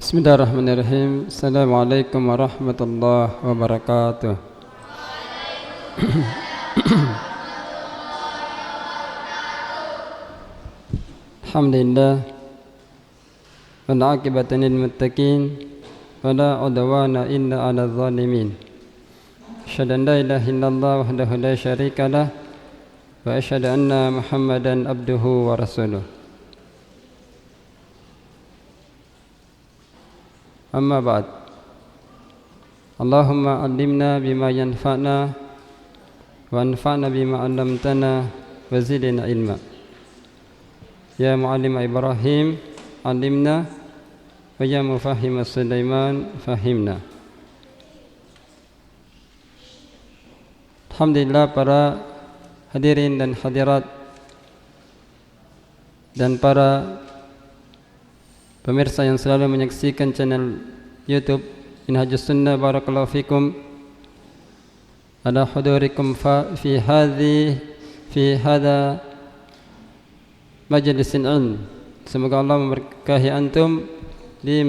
Bismillahirrahmanirrahim. Assalamualaikum warahmatullahi wabarakatuh. Alhamdulillah wal aqibatu lil muttaqin wala udwana illa 'alal zalimin. Asyhadu an la ilaha illallah wahdahu la syarika lah wa asyhadu anna Muhammadan abduhu wa rasuluh. Amma ba'd. Allahumma 'allimna bima yanfa'na wa anfa'na bima 'allamtana wa zidna ilma. Ya mu'allim Ibrahim 'allimna wa ya mufahhim Sulaiman fahimna. Alhamdulillah para hadirin dan hadirat dan para pemirsa yang selalu menyaksikan channel YouTube Minhajus Sunnah, barakallahu fikum ala hudurikum fi hadha majlisin ilm. Semoga Allah memberkahi antum di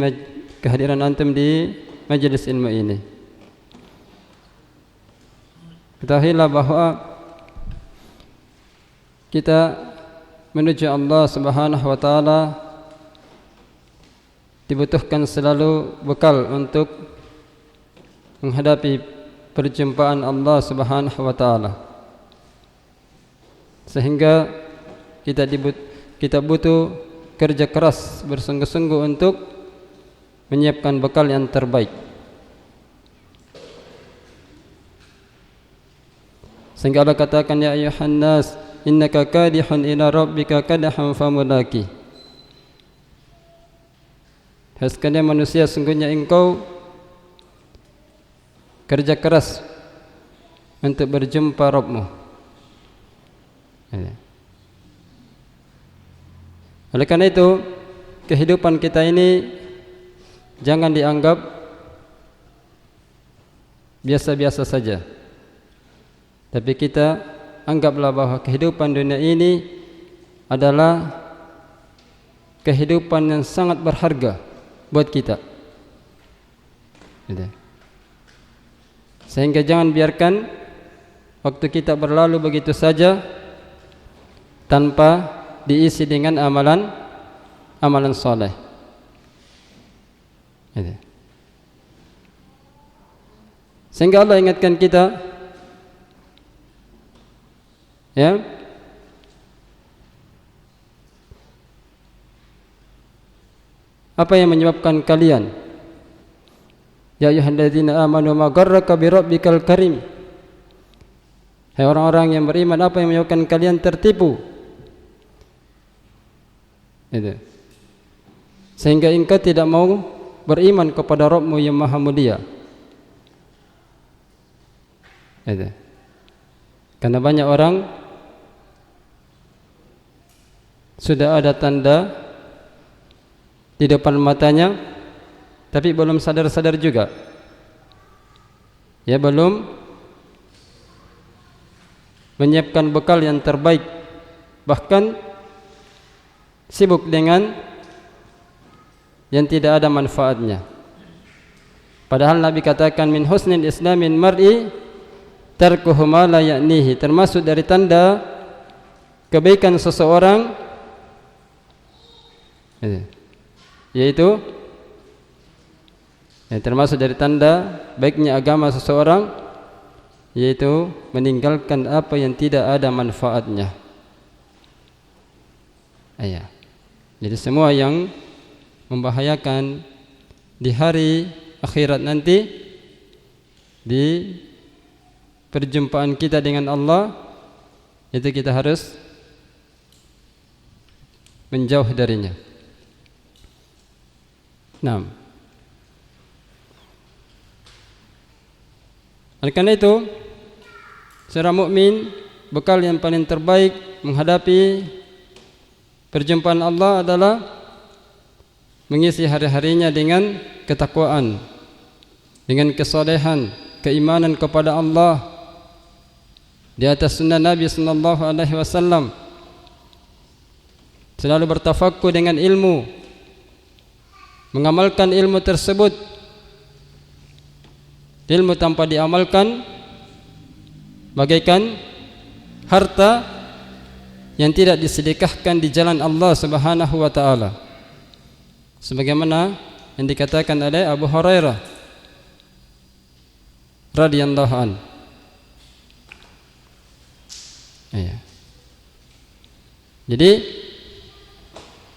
kehadiran antum di majlis ilmu ini. Ketahuilah bahwa kita menuju Allah Subhanahu wa taala dibutuhkan selalu bekal untuk menghadapi perjumpaan Allah Subhanahu wa taala. Sehingga kita butuh kerja keras bersungguh-sungguh untuk menyiapkan bekal yang terbaik. Sehingga Allah katakan, ya ayyuhan nas innaka kadihun ila rabbika kadahan famulaki. Hai sekalian manusia, sungguhnya engkau kerja keras untuk berjumpa Rabbmu. Oleh karena itu, kehidupan kita ini jangan dianggap biasa-biasa saja. Tapi kita anggaplah bahwa kehidupan dunia ini adalah kehidupan yang sangat berharga buat kita. Sehingga jangan biarkan waktu kita berlalu begitu saja tanpa diisi dengan amalan soleh. Sehingga Allah ingatkan kita, ya, apa yang menyebabkan kalian, ya ayyuhalladzina amanu ma gharraka bi rabbikal karim. Hai orang-orang yang beriman, apa yang menyebabkan kalian tertipu? Sehingga engkau tidak mau beriman kepada Rabbmu yang maha mulia. Karena banyak orang sudah ada tanda di depan matanya, tapi belum sadar-sadar juga. Ya, belum menyiapkan bekal yang terbaik, bahkan sibuk dengan yang tidak ada manfaatnya. Padahal Nabi katakan, min husnil islamin mar'i tarkuhu ma la ya'nihi. Termasuk dari tanda kebaikan seseorang, yaitu termasuk dari tanda baiknya agama seseorang, yaitu meninggalkan apa yang tidak ada manfaatnya. Jadi semua yang membahayakan di hari akhirat nanti, di perjumpaan kita dengan Allah, itu kita harus menjauh darinya. Nah, oleh karena itu, seorang mukmin, bekal yang paling terbaik menghadapi perjumpaan Allah adalah mengisi hari-harinya dengan ketakwaan, dengan kesalehan, keimanan kepada Allah di atas sunnah Nabi sallallahu alaihi wasallam, selalu bertafakkur dengan ilmu, mengamalkan ilmu tersebut. Ilmu tanpa diamalkan bagaikan harta yang tidak disedekahkan di jalan Allah Subhanahu wa taala. Sebagaimana yang dikatakan oleh Abu Hurairah radhiyallahu an. Ya. Jadi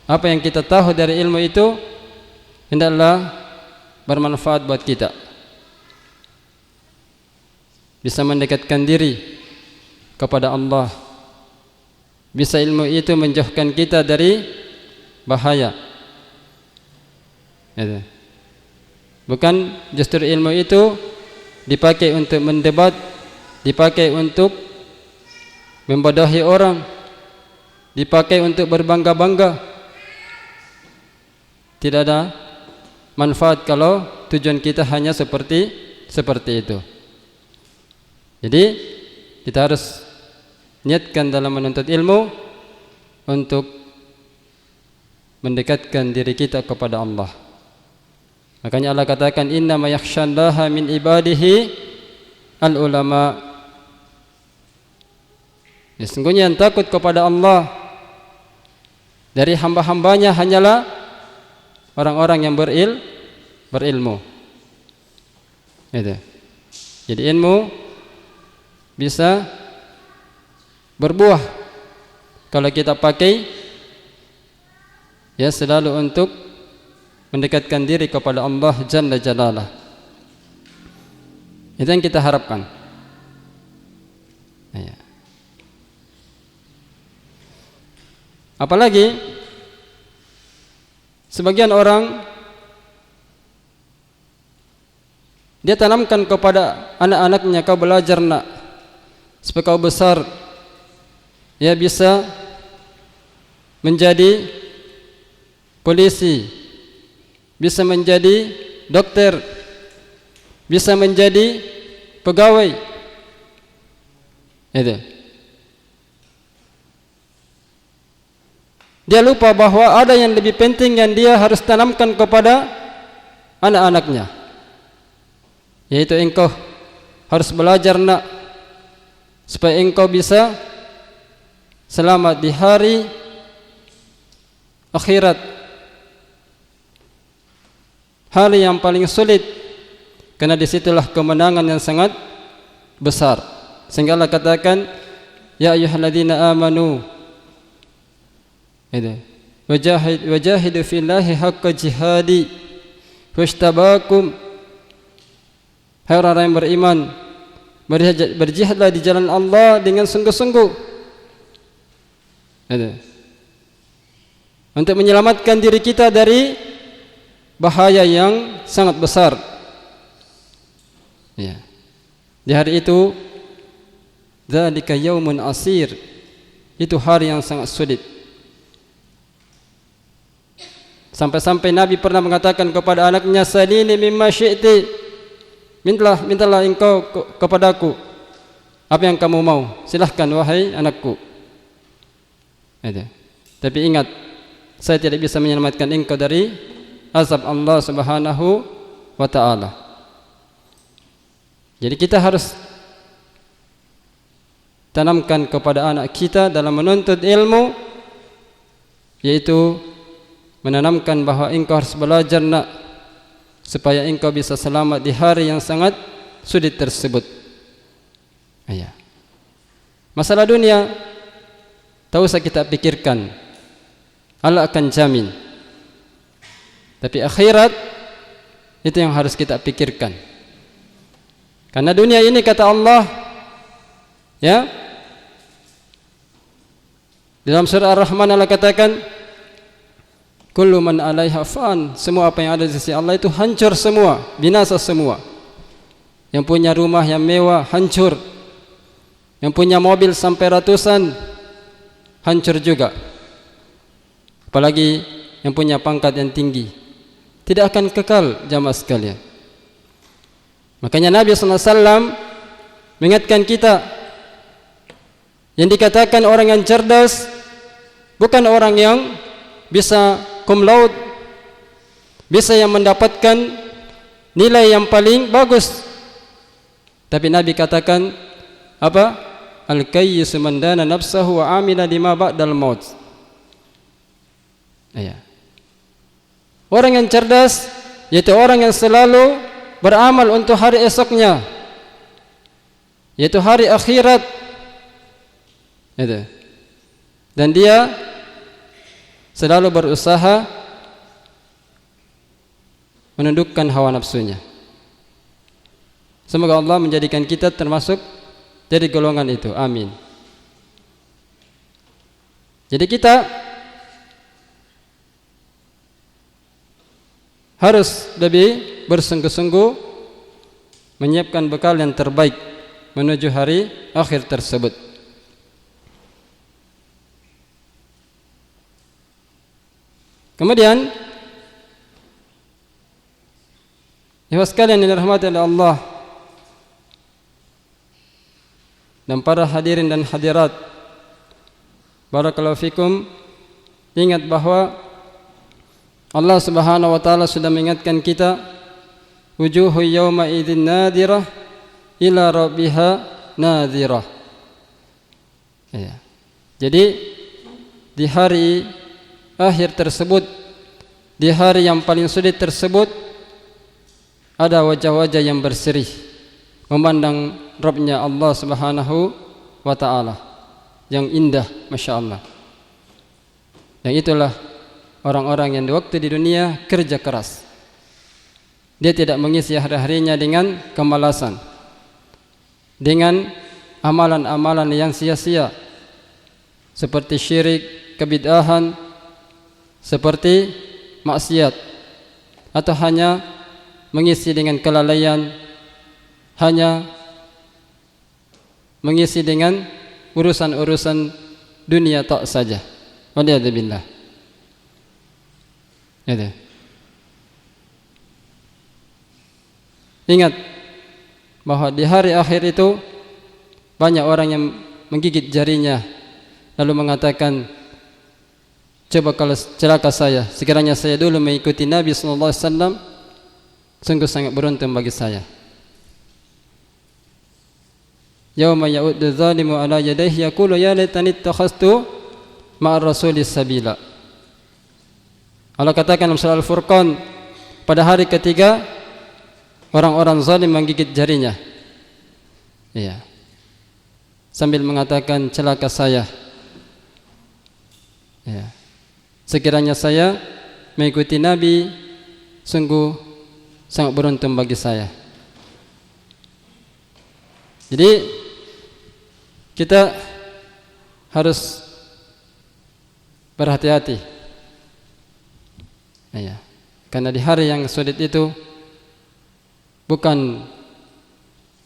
apa yang kita tahu dari ilmu itu hendaklah bermanfaat buat kita. Bisa mendekatkan diri kepada Allah. Bisa ilmu itu menjauhkan kita dari bahaya. Ya. Bukan justru ilmu itu dipakai untuk mendebat, dipakai untuk membodohi orang, dipakai untuk berbangga-bangga. Tidak ada manfaat kalau tujuan kita hanya seperti itu. Jadi kita harus niatkan dalam menuntut ilmu untuk mendekatkan diri kita kepada Allah. Makanya Allah katakan innama yakhshallaha min ibadihi al-ulama. Sesungguhnya yang takut kepada Allah dari hamba-hambanya hanyalah orang-orang yang berilmu. Gitu. Jadi ilmu bisa berbuah kalau kita pakai ya selalu untuk mendekatkan diri kepada Allah Jalla Jalalah. Itu yang kita harapkan. Ya. Apalagi sebagian orang dia tanamkan kepada anak-anaknya, kau belajar nak, supaya kau besar ya bisa menjadi polisi, bisa menjadi dokter, bisa menjadi pegawai. Itu. Dia lupa bahwa ada yang lebih penting yang dia harus tanamkan kepada anak-anaknya, yaitu engkau harus belajar nak, supaya engkau bisa selamat di hari akhirat, hari yang paling sulit, karena disitulah kemenangan yang sangat besar. Sehingga Allah katakan ya ayyuhalladzina amanu wajahidu fillahi haqqa jihadi washtabakum. Hai orang-orang yang beriman, berjihadlah di jalan Allah dengan sungguh-sungguh untuk menyelamatkan diri kita dari bahaya yang sangat besar. Ya. Di hari itu, dzalika yaumun asir, itu hari yang sangat sulit. Sampai-sampai Nabi pernah mengatakan kepada anaknya, salini mimma syi'ti, mintalah engkau kepadaku apa yang kamu mau, silahkan wahai anakku. Tapi ingat, saya tidak bisa menyelamatkan engkau dari azab Allah Subhanahu wa ta'ala. Jadi kita harus tanamkan kepada anak kita dalam menuntut ilmu, yaitu menanamkan bahwa engkau harus belajar nak, supaya engkau bisa selamat di hari yang sangat sulit tersebut. Ya. Masalah dunia tak usah kita pikirkan, Allah akan jamin. Tapi akhirat itu yang harus kita pikirkan. Karena dunia ini kata Allah, ya, dalam surah Ar-Rahman Allah katakan, kullu man 'alaiha fan, semua apa yang ada di sisi Allah itu hancur semua, binasa semua. Yang punya rumah yang mewah hancur, yang punya mobil sampai ratusan hancur juga. Apalagi yang punya pangkat yang tinggi, tidak akan kekal jamaah sekalian. Makanya Nabi SAW mengingatkan kita, yang dikatakan orang yang cerdas bukan orang yang bisa cum laude bisa yang mendapatkan nilai yang paling bagus. Tapi Nabi katakan apa? Al-kayyisu man dana nafsahu wa amila lima ba'dal maut. Ya. Orang yang cerdas yaitu orang yang selalu beramal untuk hari esoknya, yaitu hari akhirat. Itu. Dan dia selalu berusaha menundukkan hawa nafsunya. Semoga Allah menjadikan kita termasuk dari golongan itu. Amin. Jadi kita harus lebih bersungguh-sungguh menyiapkan bekal yang terbaik menuju hari akhir tersebut. Kemudian, ikhwah sekalian yang dirahmati oleh Allah dan para hadirin dan hadirat, barakallahu fikum, ingat bahwa Allah Subhanahu wa taala sudah mengingatkan kita, wujuhu yawma idzin nadirah ila rabbiha nadirah. Ya. Jadi di hari akhir tersebut, di hari yang paling sulit tersebut, ada wajah-wajah yang berseri memandang Rabbnya Allah Subhanahu wa ta'ala yang indah, Masya Allah. Yang itulah orang-orang yang di waktu di dunia kerja keras. Dia tidak mengisi hari-harinya dengan kemalasan, dengan amalan-amalan yang sia-sia seperti syirik, kebid'ahan, seperti maksiat, atau hanya mengisi dengan kelalaian, hanya mengisi dengan urusan-urusan dunia tak saja. Waliyadzubillah. Ya. Ingat bahwa di hari akhir itu banyak orang yang menggigit jarinya lalu mengatakan, coba kalau celaka saya, sekiranya saya dulu mengikuti Nabi SAW, sungguh sangat beruntung bagi saya. Yauma ya'uddu zalimu ala yadayhi yaqulu ya laitani ittakhastu ma'ar rasuli sabila. Allah katakan dalam surah Al-Furqan, pada hari ketiga orang-orang zalim menggigit jarinya. Iya. Sambil mengatakan, celaka saya. Ya. Sekiranya saya mengikuti Nabi, sungguh sangat beruntung bagi saya. Jadi kita harus berhati-hati. Ya. Karena di hari yang sulit itu bukan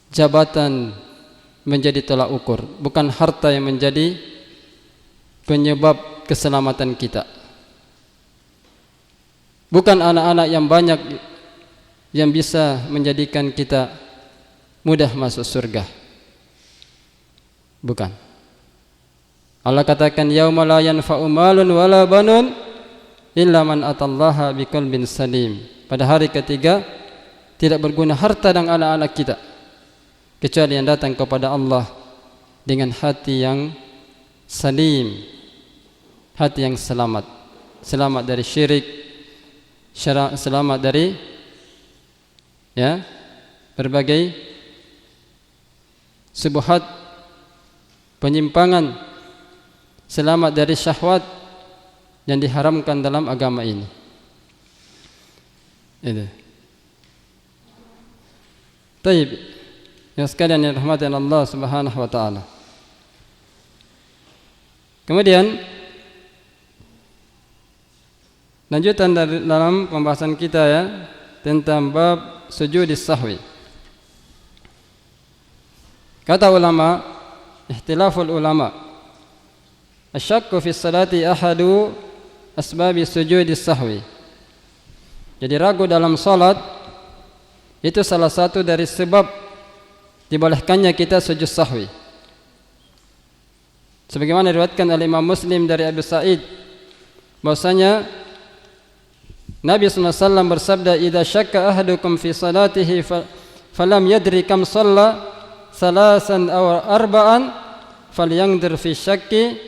jabatan menjadi tolak ukur, bukan harta yang menjadi penyebab keselamatan kita, bukan anak-anak yang banyak yang bisa menjadikan kita mudah masuk surga. Bukan. Allah katakan, yauma la yanfa'u malun wala banun illa man atallaha biqalbin salim. Pada hari ketiga tidak berguna harta dan anak-anak kita kecuali yang datang kepada Allah dengan hati yang salim, hati yang selamat, selamat dari syirik, selamat dari berbagai syubhat, penyimpangan, selamat dari syahwat yang diharamkan dalam agama ini. Itu. Taib, yang sekalian yang dirahmati Allah Subhanahu wa taala. Kemudian lanjutan dari dalam pembahasan kita tentang bab sujud sahwi. Kata ulama, ihtilaful ulama, asyakku fi salati ahadu asbabi sujud sahwi. Jadi ragu dalam salat itu salah satu dari sebab dibolehkannya kita sujud sahwi. Sebagaimana diriwayatkan oleh Imam Muslim dari Abu Sa'id bahwasanya Nabi SAW bersabda, "Idza syakka ahadukum fi salatihi falam yadri kam shalla salasan aw arba'an falyangdir fi syakki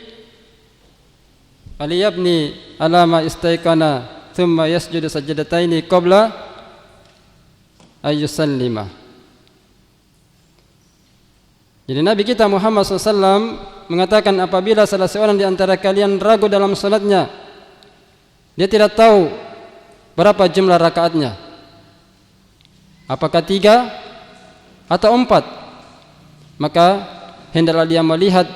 faliyabni ala ma istayqana thumma yasjudu sajdataini qabla ayyusallima." Jadi Nabi kita Muhammad SAW mengatakan, apabila salah seorang di antara kalian ragu dalam salatnya, dia tidak tahu berapa jumlah rakaatnya, apakah 3 atau 4, maka hendaklah dia melihat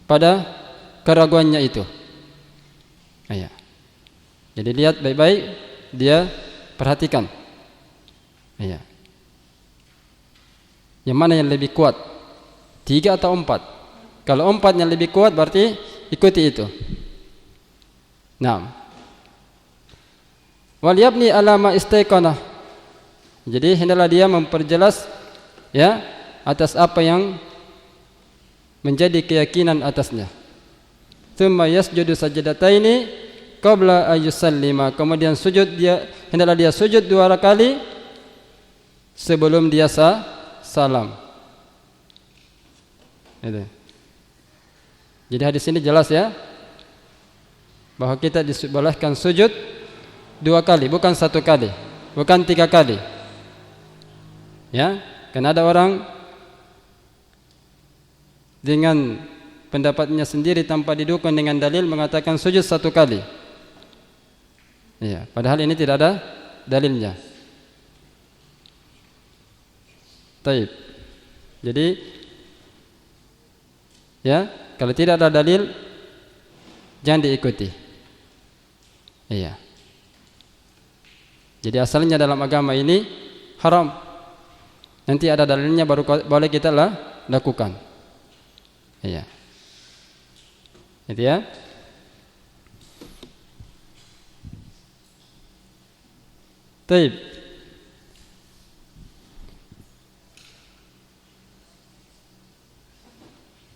pada keraguannya itu. Ya. Jadi lihat baik-baik, dia perhatikan. Ya. Yang mana yang lebih kuat, 3 atau 4? Kalau 4 yang lebih kuat, berarti ikuti itu. Nah, waliyabni alama istaiqanah. Jadi hendaklah dia memperjelas ya atas apa yang menjadi keyakinan atasnya. Tsumma yasjudu sajdataini qabla ayyusallima. Kemudian sujud, dia hendaklah dia sujud 2 kali sebelum dia salam. Itu. Jadi hadis ini jelas ya, bahwa kita dibolehkan sujud 2 kali, bukan 1 kali, bukan 3 kali. Ya, karena ada orang dengan pendapatnya sendiri tanpa didukung dengan dalil mengatakan sujud 1 kali. Ya, padahal ini tidak ada dalilnya. Taib. Jadi ya, kalau tidak ada dalil jangan diikuti. Iya. Jadi asalnya dalam agama ini haram. Nanti ada dalilnya baru boleh kita lakukan. Iya. Itu ya. Taib.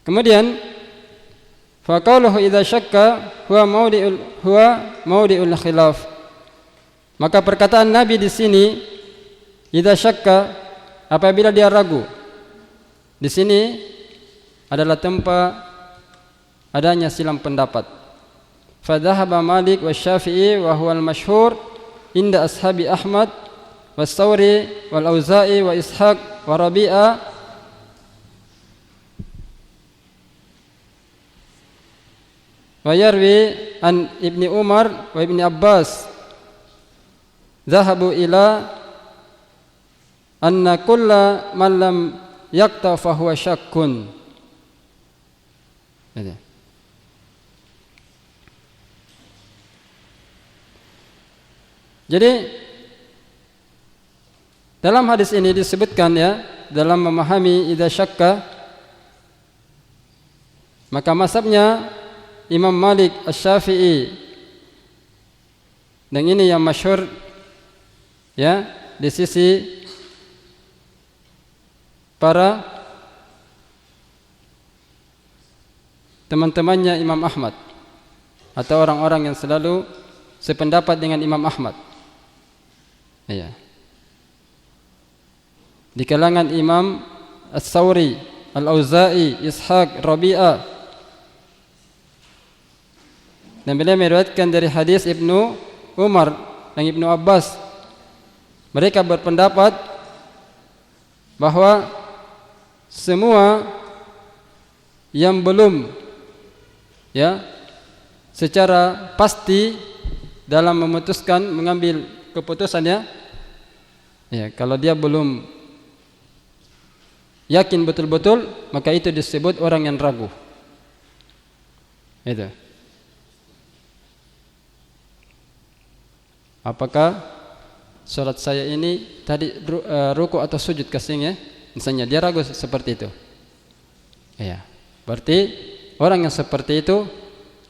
Kemudian faqauluhu idza syakka huwa maudi'ul khilaf. Maka perkataan Nabi di sini, idza syakka, apabila dia ragu. Di sini adalah tempat adanya silang pendapat. Fa dhahaba Malik wa Syafi'i wa huwa al-masyhur inda ashabi Ahmad wa Tsawri wal Auza'i wa Ishaq wa Rabi'ah wa yarwi an Ibni Umar wa Ibni Abbas dhahabu ila anna kulla man lam yaqta fa huwa syakkun. Jadi dalam hadis ini disebutkan ya, dalam memahami idza syakka, maka mazhabnya Imam Malik Asy-Syafi'i, dan ini yang masyhur ya di sisi para teman-temannya Imam Ahmad atau orang-orang yang selalu sependapat dengan Imam Ahmad. Ya. Di kalangan Imam Ats-Tsawri, Al-Auza'i, Ishaq, Rabi'ah. Dan beliau meriwayatkan dari hadis Ibnu Umar dan Ibnu Abbas. Mereka berpendapat bahwa semua yang belum ya secara pasti dalam memutuskan mengambil keputusannya, ya, kalau dia belum yakin betul-betul, maka itu disebut orang yang ragu. Itu. Apakah salat saya ini tadi ruku atau sujud kasihnya? Misalnya dia ragu seperti itu. Ya, berarti orang yang seperti itu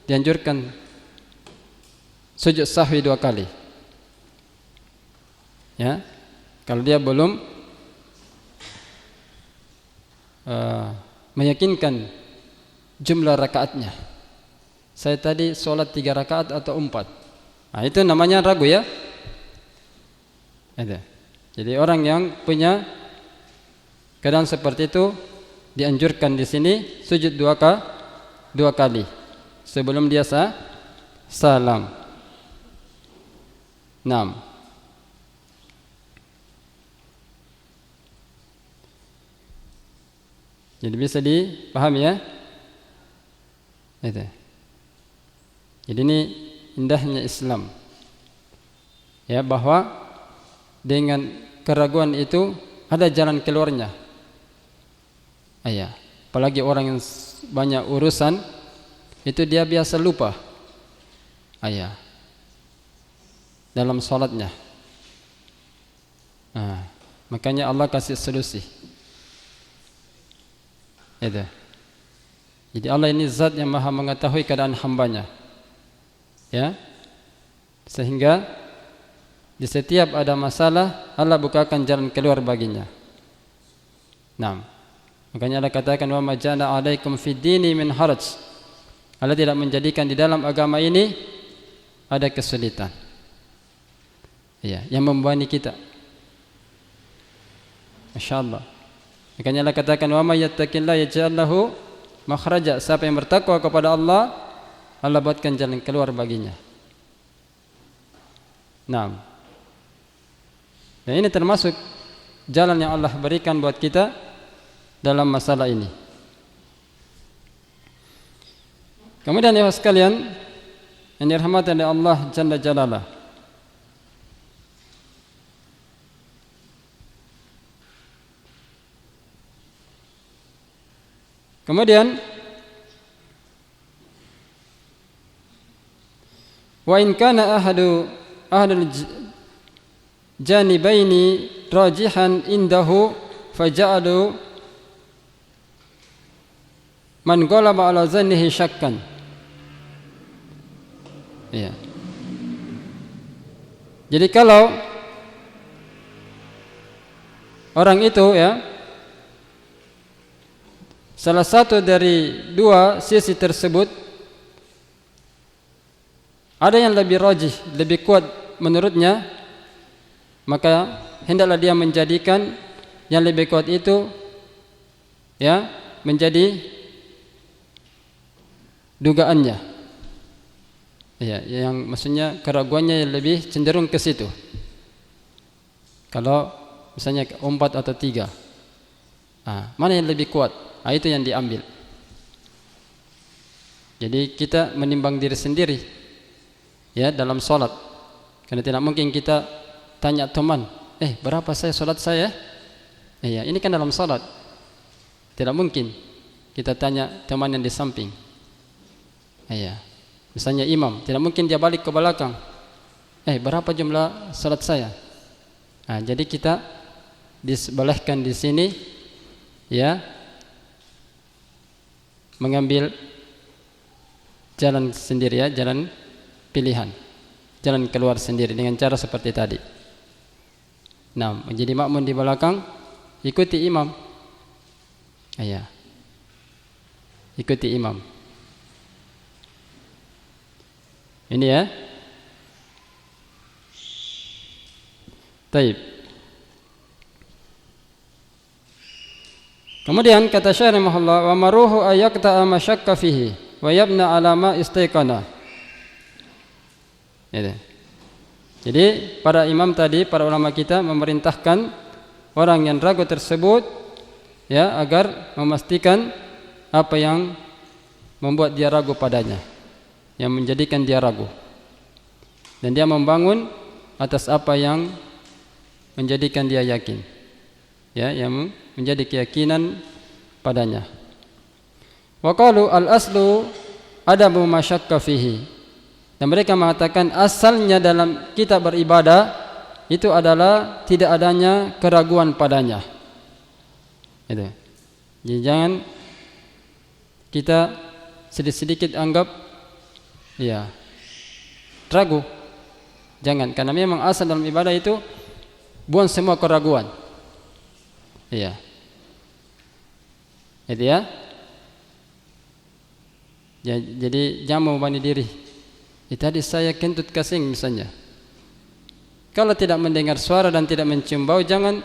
dianjurkan sujud sahwi 2 kali. Ya, kalau dia belum meyakinkan jumlah rakaatnya. Saya tadi sholat 3 rakaat atau 4, Nah, itu namanya ragu ya. Ada. Jadi orang yang punya keadaan seperti itu dianjurkan di sini sujud dua kali sebelum dia salam. 6. Jadi bisa dipahami ya. Itu. Jadi ini indahnya Islam. Ya, bahwa dengan keraguan itu ada jalan keluarnya. Ya. Apalagi orang yang banyak urusan itu dia biasa lupa. Ya. Dalam salatnya. Nah, makanya Allah kasih solusi. Itu. Jadi Allah ini zat yang maha mengetahui keadaan hambanya. Ya. Sehingga di setiap ada masalah Allah bukakan jalan keluar baginya. Nah, makanya Allah katakan wa ma ja'ala 'alaikum fid dini min haraj. Allah tidak menjadikan di dalam agama ini ada kesulitan. Ya, yang membebani kita. Masyaallah. Makanya Allah katakan wa may yattaqillaha yaj'al lahu makhraja. Siapa yang bertakwa kepada Allah, Allah buatkan jalan keluar baginya. Nah, dan ini termasuk jalan yang Allah berikan buat kita dalam masalah ini. Kemudian ya sekalian yang dirahmati oleh Allah Jalla Jalalah, kemudian wa in kana ahadul janibaini rajihan indahu faja'alu man ghalaba ala zannihi syakkan. Ya. Jadi kalau orang itu ya salah satu dari dua sisi tersebut ada yang lebih rajih, lebih kuat menurutnya, maka hendaklah dia menjadikan yang lebih kuat itu ya menjadi dugaannya. Ya, yang maksudnya keraguannya yang lebih cenderung ke situ. Kalau misalnya 4 atau 3. Mana yang lebih kuat? Itu yang diambil. Jadi kita menimbang diri sendiri ya dalam salat. Karena tidak mungkin kita tanya teman, berapa salat saya? Ya, ini kan dalam salat. Tidak mungkin kita tanya teman yang di samping. Ya. Misalnya imam, tidak mungkin dia balik ke belakang. Berapa jumlah salat saya? Jadi kita disebelahkan di sini ya mengambil jalan sendiri ya, jalan pilihan. Jalan keluar sendiri dengan cara seperti tadi. Nah, menjadi makmum di belakang, ikuti imam. Ya. Ikuti imam. Ini ya. Taib. Kemudian kata Syekh rahimahullah, wa maruhu ayaqta ma syakka fihi wa yabna ala ma istaiqana. Jadi para imam tadi, para ulama kita memerintahkan orang yang ragu tersebut ya agar memastikan apa yang membuat dia ragu padanya, yang menjadikan dia ragu, dan dia membangun atas apa yang menjadikan dia yakin, ya, yang menjadi keyakinan padanya. Wa qalu al-aslu adamu masyakka fihi, dan mereka mengatakan asalnya dalam kita beribadah itu adalah tidak adanya keraguan padanya. Itu. Jadi jangan kita sedikit-sedikit anggap ya ragu. Jangan, karena memang asal dalam ibadah itu buang semua keraguan. Iya. Itu ya. Jadi jangan membebani diri Itu tadi saya kentut kasing misalnya. Kalau tidak mendengar suara dan tidak mencium bau, jangan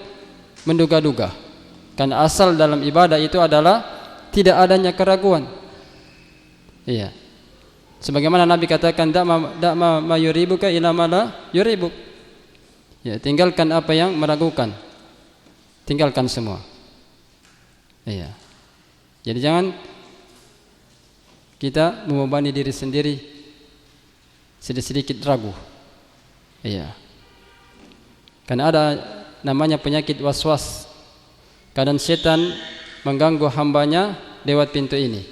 menduga-duga. Karena asal dalam ibadah itu adalah tidak adanya keraguan. Iya. Sebagaimana Nabi katakan, "Da'ma ma yuribuka ila ma la yuribuk." Ya, tinggalkan apa yang meragukan. Tinggalkan semua. Iya. Jadi jangan kita membebani diri sendiri sedikit ragu. Iya. Karena ada namanya penyakit waswas. Kadang setan mengganggu hambanya lewat pintu ini.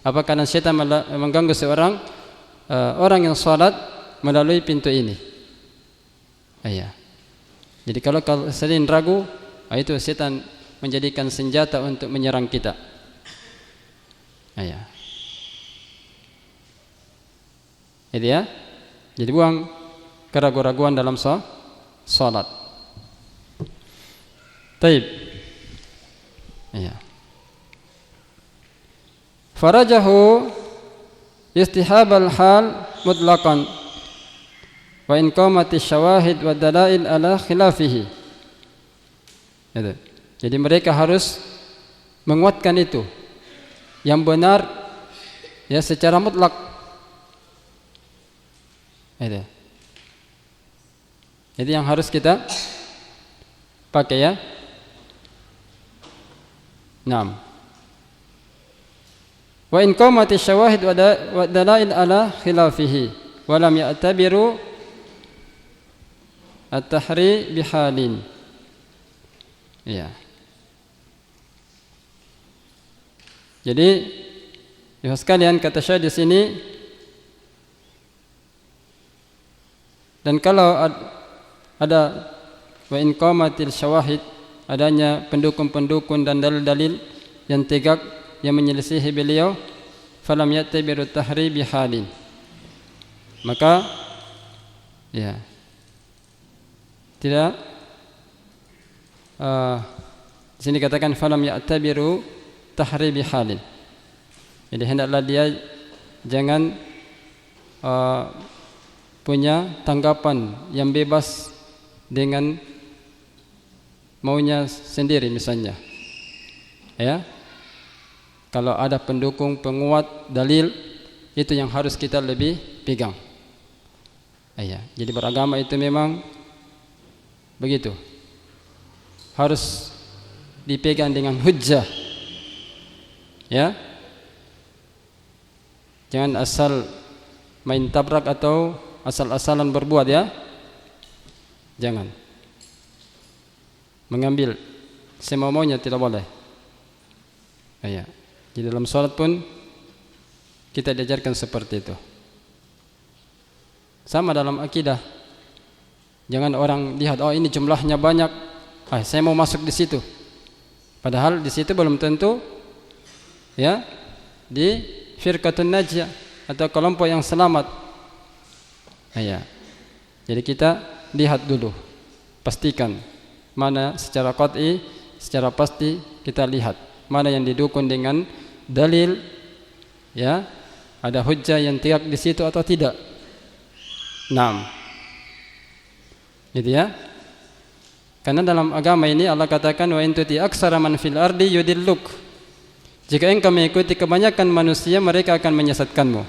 Apa karena setan mengganggu seorang orang yang sholat melalui pintu ini? Iya. Jadi kalau sering ragu, itu setan menjadikan senjata untuk menyerang kita. Iya. Itu ya. Jadi buang keraguan-raguan dalam salat. Taib. Iya. Farajahu istihabal hal mutlaqan wa in qamati syawahid wa dalail ala khilafihi. Itu. Jadi mereka harus menguatkan itu yang benar ya secara mutlak. Itu. Jadi yang harus kita pakai ya. Naam. Wa in qamati syawahid wa dalail ala khilafihi wa lam ya'tabiru at-tahri bihalin. Ya. Jadi, ya sekalian kata Syekh di sini, dan kalau ada wa in qamatil syawahid, adanya pendukung-pendukung dan dalil-dalil yang tegak yang menyelisihi beliau, falam ya'tabiru tahri bihalin, maka ya tidak di sini katakan falam ya'tabiru tahri bihalin. Jadi hendaklah dia jangan punya tanggapan yang bebas dengan maunya sendiri misalnya. Ya. Kalau ada pendukung, penguat, dalil, itu yang harus kita lebih pegang. Ya. Jadi beragama itu memang begitu. Harus dipegang dengan hujjah. Ya. Jangan asal main tabrak atau asal-asalan berbuat ya. Jangan. Mengambil semau-maunya tidak boleh. Ya. Di dalam salat pun kita diajarkan seperti itu. Sama dalam akidah. Jangan orang lihat, oh ini jumlahnya banyak, saya mau masuk di situ. Padahal di situ belum tentu ya di firqatun najiyah atau kelompok yang selamat. Ya. Jadi kita lihat dulu, pastikan mana secara qat'i, secara pasti kita lihat mana yang didukung dengan dalil, ya, ada hujjah yang tegak di situ atau tidak. Naam. Gitu ya. Karena dalam agama ini Allah katakan wa in tuti aksara man fil ardi yudilluk. Jika engkau mengikuti kebanyakan manusia, mereka akan menyesatkanmu.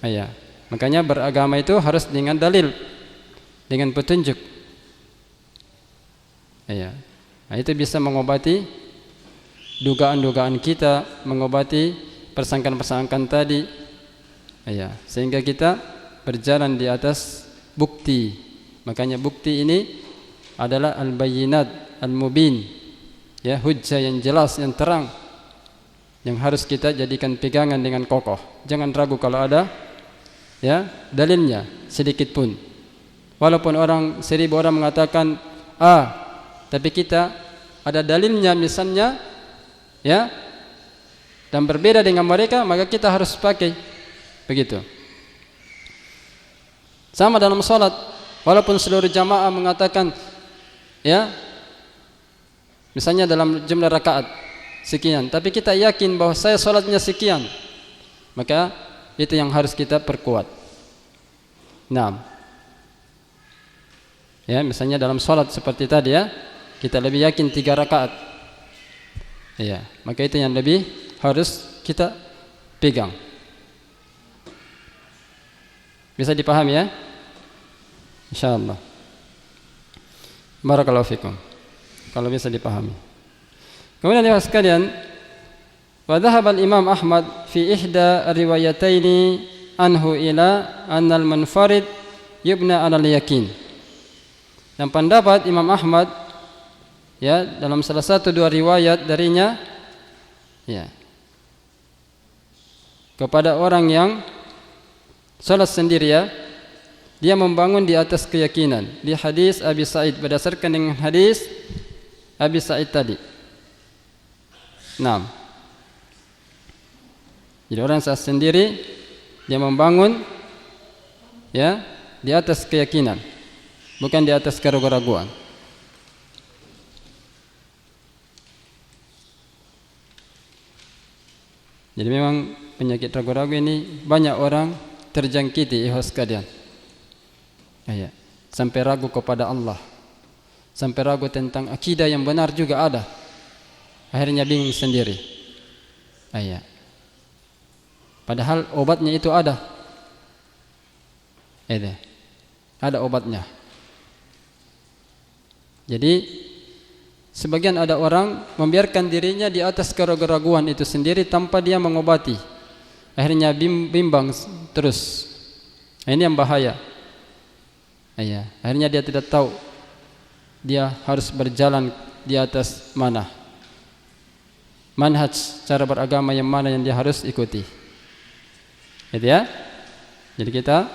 Ya. Makanya beragama itu harus dengan dalil, dengan petunjuk. Ya. Nah, itu bisa mengobati dugaan-dugaan kita, mengobati persangkaan-persangkaan tadi. Ya. Sehingga kita berjalan di atas bukti. Makanya bukti ini adalah al-bayyinat al-mubin, ya, hujjah yang jelas, yang terang, yang harus kita jadikan pegangan dengan kokoh. Jangan ragu kalau ada ya dalilnya sedikit pun. Walaupun 1000 orang mengatakan tapi kita ada dalilnya misalnya ya dan berbeda dengan mereka, maka kita harus pakai begitu. Sama dalam salat, walaupun seluruh jamaah mengatakan ya misalnya dalam jumlah rakaat sekian, tapi kita yakin bahwa saya salatnya sekian, maka itu yang harus kita perkuat. Nah, ya, misalnya dalam sholat seperti tadi ya, kita lebih yakin 3 rakaat. Ya, maka itu yang lebih harus kita pegang. Bisa dipahami ya? Insyaallah. Barakallahu fikum. Kalau bisa dipahami. Kemudian ya sekalian, wa dhahaba al-Imam Ahmad fi ihda riwayataini anhu ila anna al-munfarid yubna 'ala al-yaqin. Dan pendapat Imam Ahmad ya dalam salah satu 2 riwayat darinya ya kepada orang yang salat sendiri ya, dia membangun di atas keyakinan di hadis Abi Sa'id, berdasarkan dengan hadis Abi Sa'id tadi. Nah, jadi orang salat sendiri dia membangun ya di atas keyakinan, bukan di atas keraguan-raguan. Jadi memang penyakit ragu-ragu ini banyak orang terjangkiti, ikhwas sekalian. Ya, sampai ragu kepada Allah, sampai ragu tentang akidah yang benar juga ada. Akhirnya bingung sendiri. Ya. Padahal obatnya itu ada. Ada obatnya. Jadi sebagian ada orang membiarkan dirinya di atas keraguan itu sendiri tanpa dia mengobati. Akhirnya bimbang terus. Ini yang bahaya. Akhirnya dia tidak tahu dia harus berjalan di atas mana, manhaj cara beragama yang mana yang dia harus ikuti. Gitu ya. Jadi kita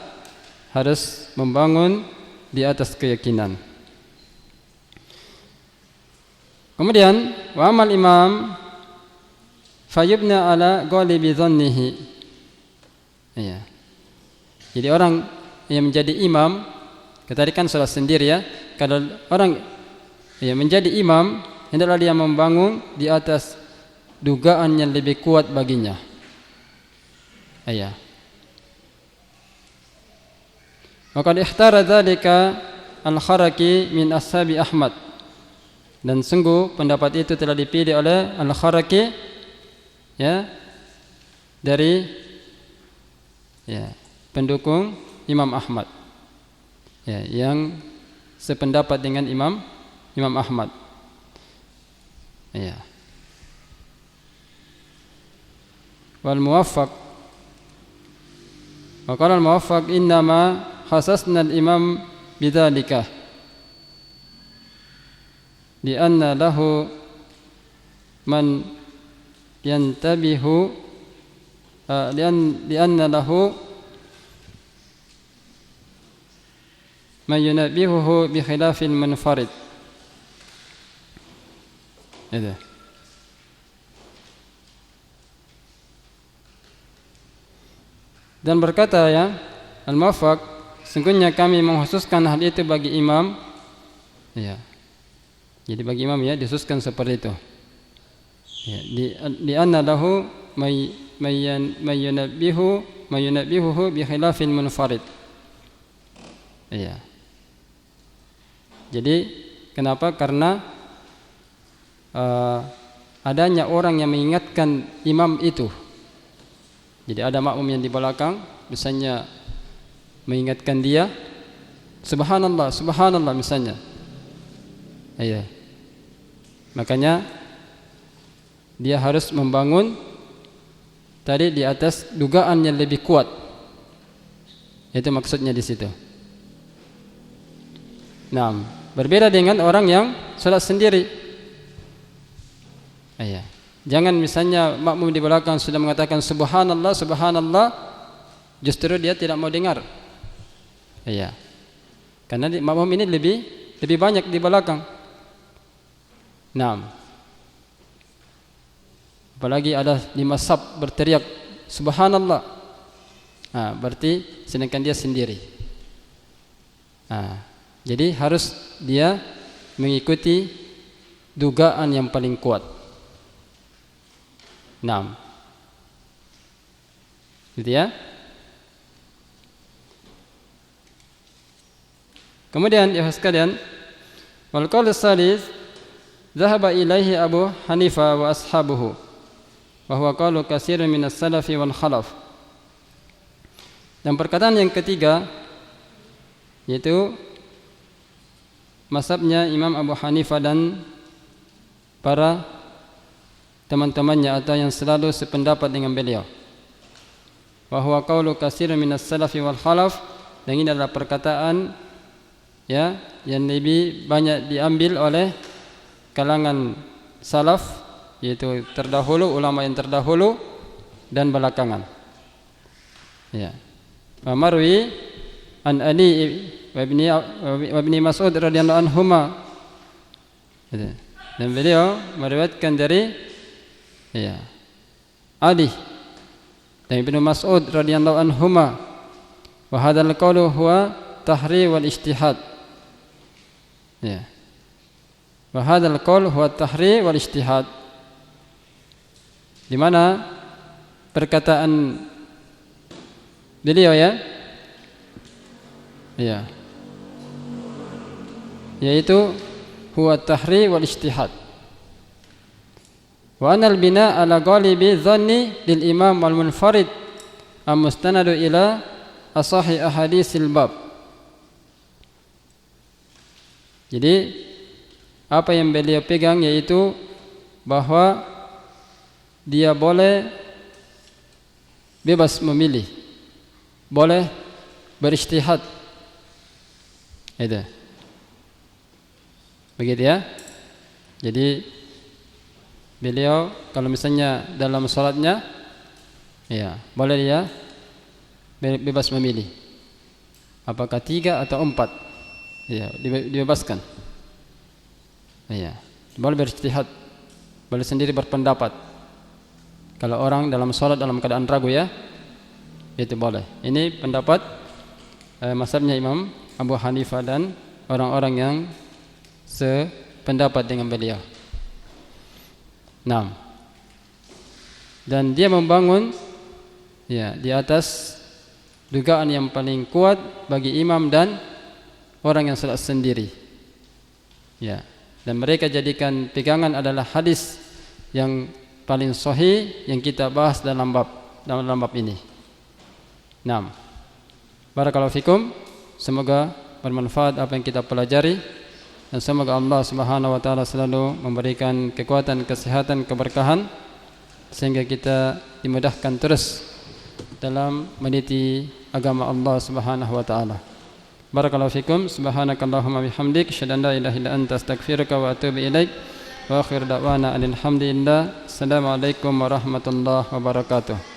harus membangun di atas keyakinan. Kemudian wa amal imam fayubna ala ghalibi dhannihi. Ya. Jadi orang yang menjadi imam, kita tadi kan salat sendiri ya. Kalau orang yang menjadi imam, hendaklah dia membangun di atas dugaan yang lebih kuat baginya. Maka ikhtara dzalika al-Kharaki min ashabi Ahmad. Dan sungguh pendapat itu telah dipilih oleh Al-Kharaki ya dari ya pendukung Imam Ahmad ya, yang sependapat dengan Imam Ahmad. Ya. Wal muwaffaq wa qala al-muwaffaq innama khasasna al-imam bidzalika lianna lahu man yantabihu lianna lahu man yunabbihuhu bi khilafil munfarid. Itu. Dan berkata ya Al-Muwaffaq, sungguhnya kami mengkhususkan hal itu bagi imam ya. Jadi bagi imam ya dikhususkan seperti itu ya, di anna lahu mayyunabbihuhu bi khilafil munfarid ya. Jadi kenapa? Karena adanya orang yang mengingatkan imam itu. Jadi ada makmum yang di belakang misalnya mengingatkan dia, subhanallah, subhanallah misalnya. Iya. Makanya dia harus membangun tadi di atas dugaan yang lebih kuat. Itu maksudnya di situ. Nah, berbeda dengan orang yang salat sendiri. Iya. Jangan misalnya makmum di belakang sudah mengatakan subhanallah, subhanallah, justru dia tidak mau dengar. Iya. Karena makmum ini lebih banyak di belakang. Nah, apalagi ada 5 saf berteriak subhanallah. Nah, berarti sedangkan dia sendiri. Nah, jadi harus dia mengikuti dugaan yang paling kuat. Nah, gitu ya. Kemudian ya sekalian, wal qaul tsalits dhahaba ilaihi Abu Hanifah wa ashabuhu wa huwa qaulu katsirin minas salafi wal khalaf. Dan perkataan yang ketiga yaitu mazhabnya Imam Abu Hanifah dan para teman-temannya atau yang selalu sependapat dengan beliau. Wa huwa qaulu katsirin minas salafi wal khalaf, dan ini adalah perkataan ya yang lebih banyak diambil oleh kalangan salaf, yaitu terdahulu, ulama yang terdahulu dan belakangan. Ya. Wa marwi an Ali wa ibni Mas'ud radhiyallahu anhuma. Dan beliau meriwayatkan dari ya Ali dan Ibnu Mas'ud radhiyallahu anhuma, wa hadzal qaulu huwa tahri wal ijtihad. Ya. Wa hadzal qaul huwa tahri wal ijtihad. Di mana perkataan beliau ya yaitu huwa tahri wal ijtihad. Wa anal bina ala ghalibi dhanni lil imam wal munfarid am mustanadu ila asahi ahadisil bab. Jadi apa yang beliau pegang yaitu bahwa dia boleh bebas memilih, boleh berijtihad. Itu. Begitu ya. Jadi beliau kalau misalnya dalam salatnya ya, boleh dia bebas memilih. Apakah 3 atau 4? Ya, dibebaskan. Ya, boleh berijtihad, boleh sendiri berpendapat. Kalau orang dalam salat dalam keadaan ragu ya, itu boleh. Ini pendapat mazhabnya Imam Abu Hanifah dan orang-orang yang sependapat dengan beliau. Nah, dan dia membangun ya di atas dugaan yang paling kuat bagi imam dan orang yang salat sendiri. Ya, dan mereka jadikan pegangan adalah hadis yang paling sahih yang kita bahas dalam bab ini. Nah, barakallahu fikum. Semoga bermanfaat apa yang kita pelajari, dan semoga Allah Subhanahu wa taala selalu memberikan kekuatan, kesehatan, keberkahan sehingga kita dimudahkan terus dalam meniti agama Allah Subhanahu wa taala. Barakallahu fikum. Subhanakallahumma bihamdik, asyhadu an la ilaha illa anta, astaghfiruka wa atubu ilaik. Wa akhir da'wana alhamdulillah. Assalamualaikum warahmatullahi wabarakatuh.